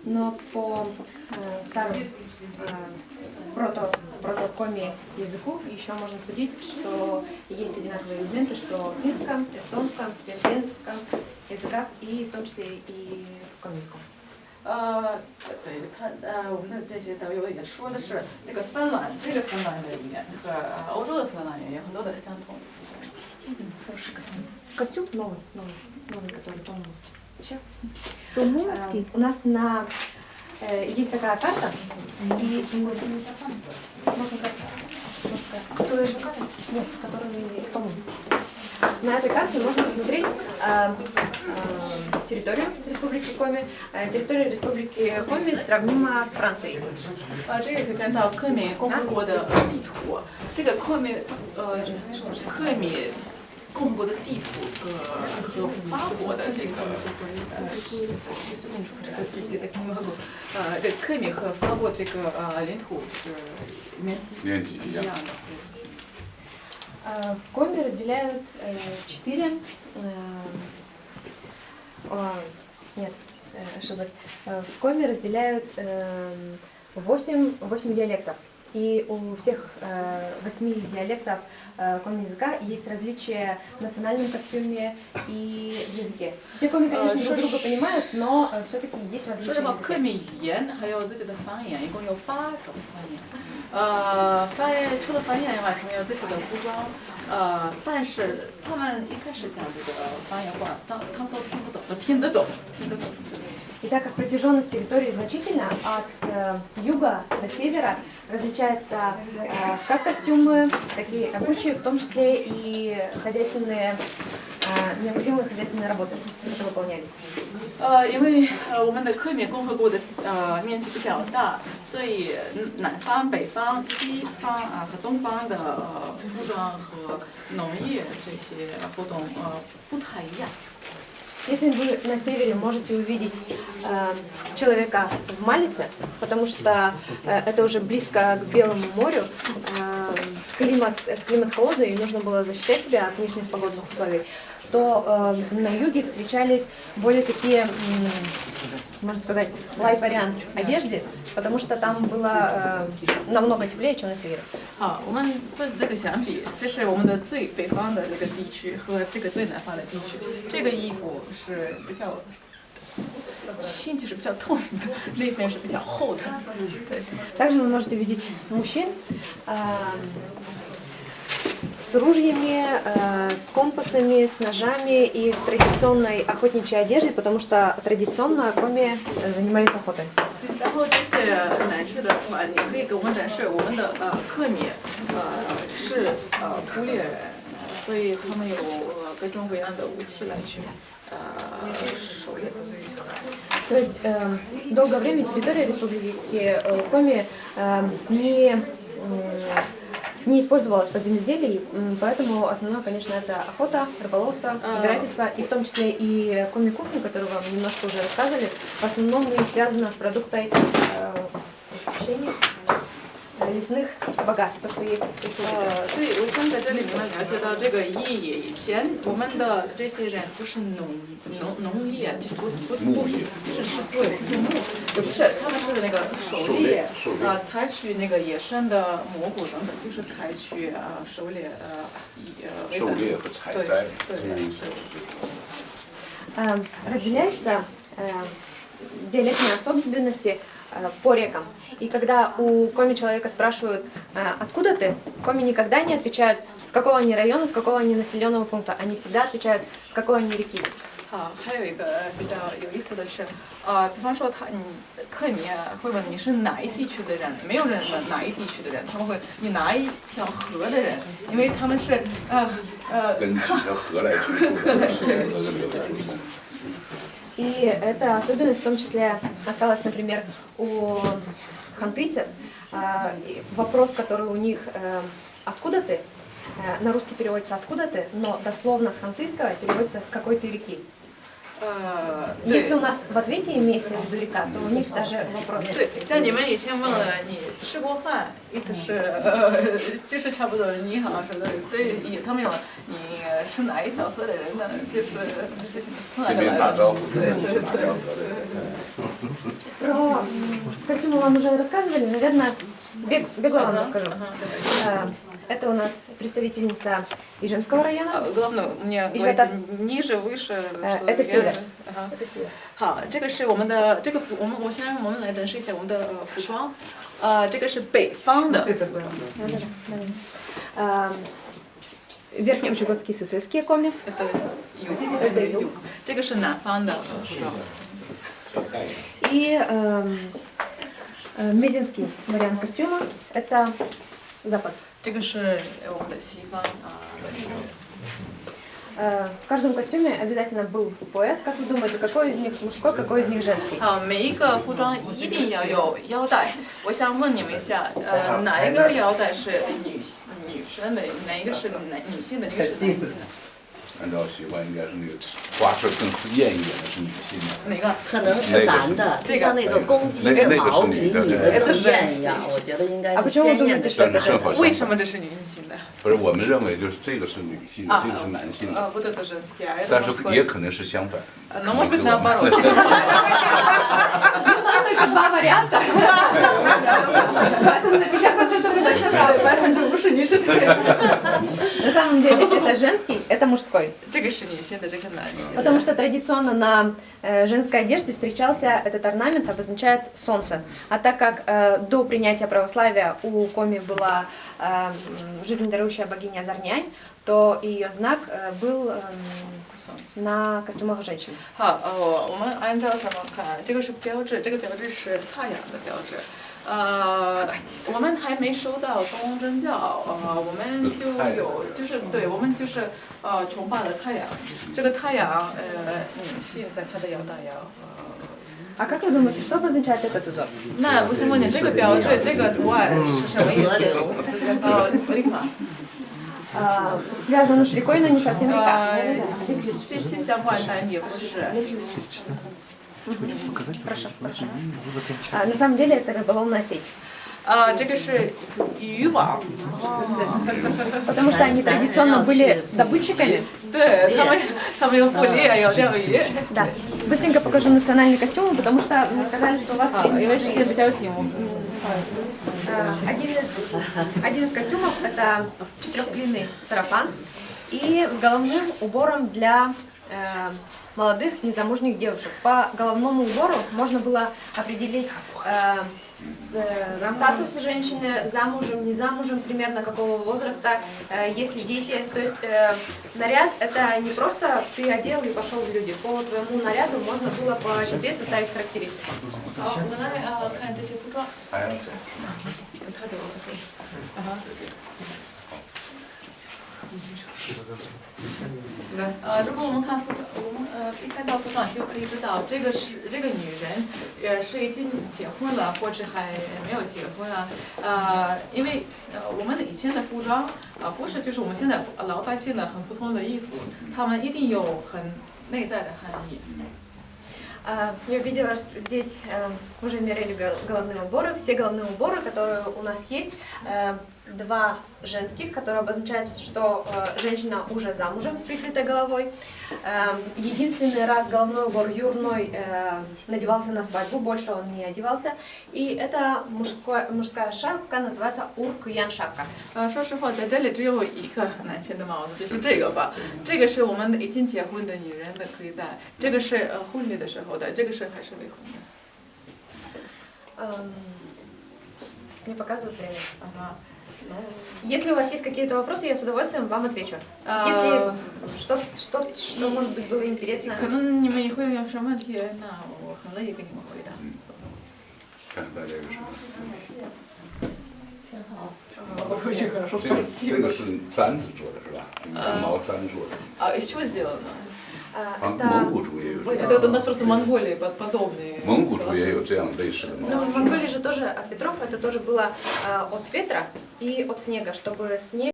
но по старому протокоми языку еще можно судить, что есть одинаковые элементы, что в финском, эстонском, венгерском языках и в том числе и в комийском. 对我们的这些导游也说的是，这个芬兰的语言和欧洲的芬兰语有很多的相同。Хороший костюм. Костюм новый, который по-русски. Сейчас. По-русски? У нас есть такая карта, и можно которая нет, которая по-моему. На этой карте можно посмотреть территорию Республики Коми. Территория Республики Коми сравнима с Францией. 这个可以看到克米共和国的地图，这个克米共和国的地图和法国的这个这克米和法国这个领土是面积一样的。 В Коми разделяют 4, нет, ошиблась. В Коми разделяют 8 диалектов. И у всех 8 диалектов коми языка есть различия в национальном костюме и в языке. Все коми, конечно, друг друга понимают, но все-таки есть различия в языке. 克米语言还有自己的方言，一共有8种方言。除了方言以外，他们有自己的服装。但是他们一开始讲这个方言话，他们都听得懂。 И так как протяженность территории значительна, от юга до севера различаются как костюмы, так и обычаи, в том числе и хозяйственные, необходимые хозяйственные работы, которые выполнялись. 因为我们的克米共和国的面积比较大，所以南方、北方、西方和东方的服装和农业这些活动不太一样。 Если вы на севере можете увидеть человека в малице, потому что это уже близко к Белому морю, климат холодный и нужно было защищать себя от внешних погодных условий, то на юге встречались более такие, можно сказать, лайт-вариант одежды, потому что там было намного теплее, чем на севере. 我们做这个相比，这是我们的最北方的这个地区和这个最南方的地区，这个衣服是比较轻，就是比较透明的，那边是比较厚的。对。 Также вы можете видеть мужчин с ружьями, с компасами, с ножами и в традиционной охотничьей одежде, потому что традиционно коми занимались охотой. 然后这些男士的话，你可以给我们展示我们的克米是捕猎人，所以他们有各种各样的武器来去狩猎。 То есть долгое время территория Республики Коми не использовалась под земледелие, поэтому основное, конечно, это охота, рыболовство, собирательство, и в том числе и коми-кухня, которую вам немножко уже рассказывали, в основном и связана с продукцией лесных богатств, то, что есть в республике. 所以我想在这里你们了解到这个意义。以前我们的这些人不是农业，就不是对，不是牧，也不是，他们是那个狩猎，采取那个野生的蘑菇等等，就是采取狩猎和采摘。对。 Разделяются диалектные особенности по рекам. И когда у коми человека спрашивают, откуда ты, коми никогда не отвечают, с какого они района, с какого они населенного пункта. Они всегда отвечают, с какой они реки. 还有一个比较有意思的是，比方说克米会问你是哪一地区的人，没有人问哪一地区的人，他们会你哪一条河的人，因为他们是跟几条河来叙述的。 И эта особенность в том числе осталась, например, у хантыйцев. Вопрос, который у них «откуда ты?» на русский переводится «откуда ты?», но дословно с хантыйского переводится «с какой ты реки?». Если у нас в ответе имеется в виду река, то у них даже вопрос. 对，像你们以前问了你吃过饭，意思是就是差不多你好什么的，所以他们有你是哪一条河的人呢？就是从哪个来的？对。 Про Костюмы вам уже рассказывали, наверное, бегло вам расскажу. Это у нас представительница Ижемского района. Главное, мне Ижевтас. говорите ниже, выше. что Это я- север. Ага. Это север. 好，这个是我们的这个服，我先我们来展示一下我们的服装。这个是北方的， Верхнеучегодские сысские коми. это юг， Это юг. 这个是南方的服装。 И мезенский вариант костюма – это запад. 这个是我们的西方啊。 В каждом костюме обязательно был пояс. Как вы думаете, какой из них мужской, какой из них женский? 好，每一个服装一定要有腰带。我想问你们一下，哪一个腰带是女生的，哪一个是女性的，哪个是男性的？ 按照习惯应该是那个花式更艳一点的是女性的。哪个？可能是男的，就像那个公鸡那个毛比女的更艳一样，我觉得应该是鲜艳的。что это 正好 женский? 为什么这是女性的？不是，我们认为就是这个是女性的，这个是男性的， вот это женский, а это 但是 мужской. 也可能是相反。 Но может быть наоборот. У нас только два варианта. Поэтому на 50% вы точно правы. 50%是 На самом деле это женский, это мужской. 这个是女性的，这个男性的。 Потому что традиционно на женской одежде встречался этот орнамент, обозначает солнце. А так как до принятия православия у Коми была жизнедарующая богиня Зарнянь, то ее знак был на костюмах женщин. 好，我们按照什么看？这个是标志，这个标志是太阳的标志。我们还没收到东正教，我们就有，就是对，我们就是崇拜的太阳。这个太阳，女性在她的腰带要。 А как вы думаете, что обозначает этот узор? 那我想问你，这个标志，这个图案是什么意思？立马。 Связано с рекой, но не совсем река. 息息相关，但也不是。 Хорошо, хорошо. На самом деле это рыболовная сеть. 这个是渔网。 Потому что они традиционно были добытчиками. 对他们有捕猎，有钓鱼。 Да. Быстренько покажу национальный костюм, потому что мне сказали, что у вас... 因为时间比较紧，我们 Один из костюмов – это четырехдлинный сарафан и с головным убором для молодых незамужних девушек. По головному убору можно было определить статус женщины, замужем, не замужем, примерно какого возраста, есть ли дети. То есть наряд – это не просто ты одел и пошел в люди. По твоему наряду можно было по тебе составить характеристику. 好，我们来看这些服装。还要走。他走，如果我们看服装，我们一看到服装就可以知道，这个女人是已经结婚了，或者还没有结婚啊。因为我们以前的服装不是就是我们现在老百姓的很普通的衣服，他们一定有很内在的含义。 Я увидела здесь уже мерили головные уборы. Все головные уборы, которые у нас есть, два женских, которые обозначают, что женщина уже замужем с прикрытой головой. Единственный раз головной убор юрной надевался на свадьбу, больше он не одевался. И это мужская шапка, называется уркуян шапка. 说实话，在这里只有一个男性的帽子，就是这个吧。这个是我们已经结婚的女人的可以戴，这个是婚礼的时候的，这个是还是未婚的。 Мне показывают время. Если у вас есть какие-то вопросы, я с удовольствием вам отвечу. Если что может быть было интересно. 可能你们也会有什么问题，那我很乐意给你们回答。看大家有什么？挺好。这个是簪子做的是吧？毛簪做的。Из чего сделано? 蒙古族也有这 Это 样。 у нас просто Монголии подобные. 蒙古族也有这样类似的帽 Ну, 子。 в Монголии же тоже от ветров, это тоже было от ветра и от снега, чтобы снег